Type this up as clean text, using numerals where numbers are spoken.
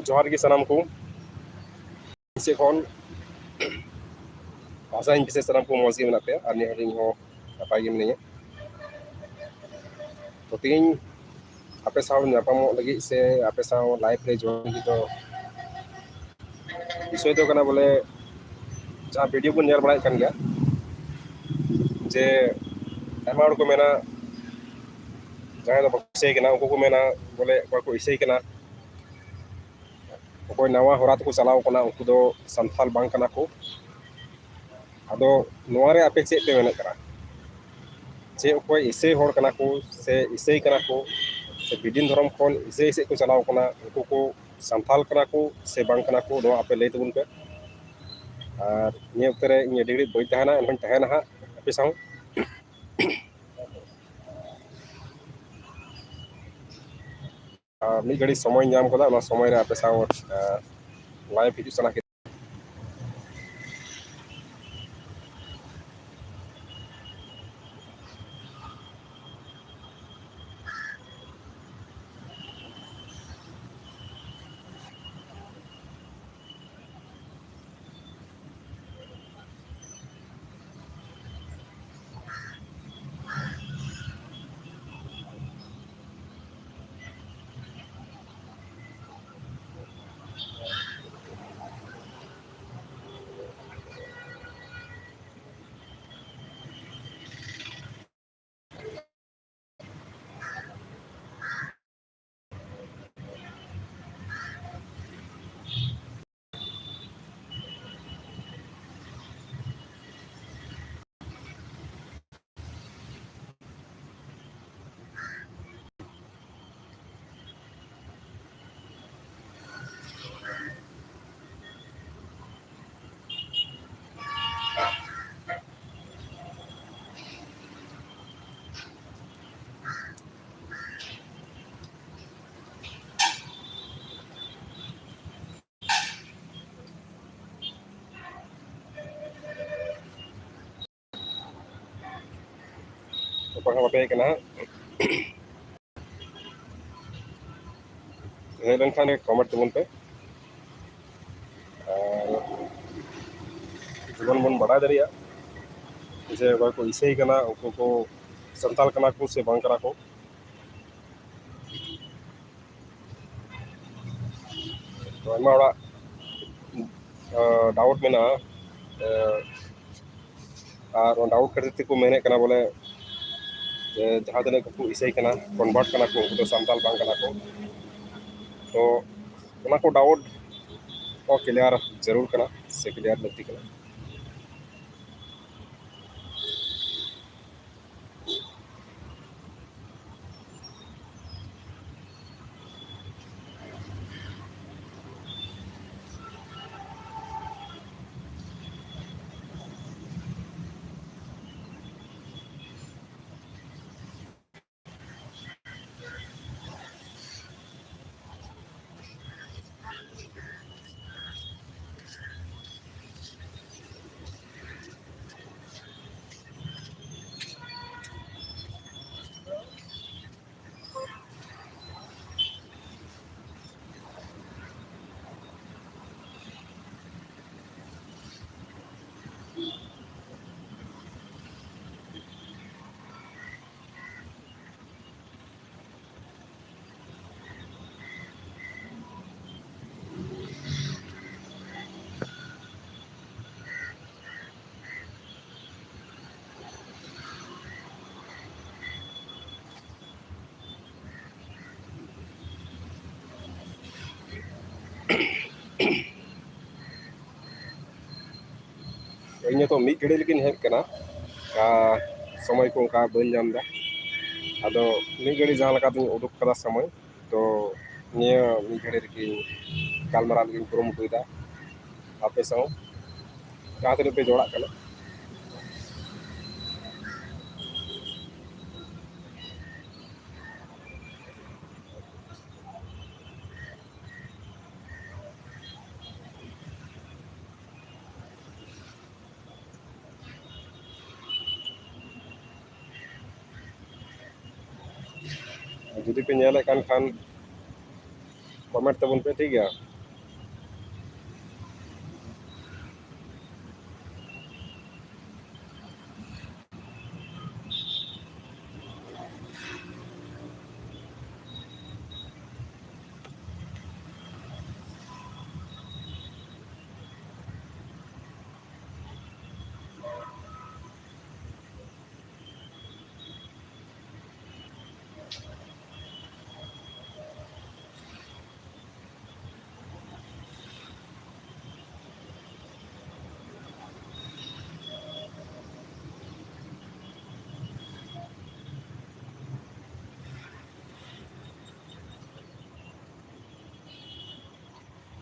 तो जोहार गी सनाम को इसे कौन आशा इन पिसे सनाम को मौज गे मेना पे और निहरिंग हो नपाय गे मिनिया तो तीन आपे साव नापामो लगी से आपे साव लाइफ रे जोइन गी तो विषय तो कना बोले जहाँ वीडियो को नेल बड़ाय कन गया जे आयमा हड़ को मेना जहाँ तो इसे कना उनको को मेना बोले को इसे कना कोई नवा होरा तो को चलाव कना उनको दो संथाल बांग कना को आदो नोवारे आपे चेक पे मेना करा जे कोई इसे होड़ कना को से इसे कना को से बिदिन धर्म खन इसे इसे को चलाव कना उनको को संथाल कना को से बांग कना को दो आपे ले तबुन पे और निये उतरे इन डिग्री बई तहना एनहन तहना हा आपे साव मी घड़ी समय नाम कदा ना समय रे आपे साव लाइव हिजु सना तो को बापे कना हेलन खान कमेंट तबुन पे जीवन बन बड़ा दरिया जे को इसे कना उनको को संताल कना को से बांग कना को तो आयमा हड़ा डाउट मेना और डाउट खातिर को मेने कना बोले जहाँ तक को इसे कना कन्वर्ट कना को तो संताल बांग कना को तो उना को डाउट को क्लियर जरूर कना से क्लियर लगती कना इन तो मी घड़ी लेकिन हेज कना समय को उनका बन जाम दा आदो मी घड़ी जहाँ लगा तुम उदुक कदा समय तो निया मी घड़ी रकी गालमारा लगी कुरुमुटुदा आपे साव जहाँ तक पे जोड़ा कना जुदी पे नेले खान कमेंट तबन पे ठीक है।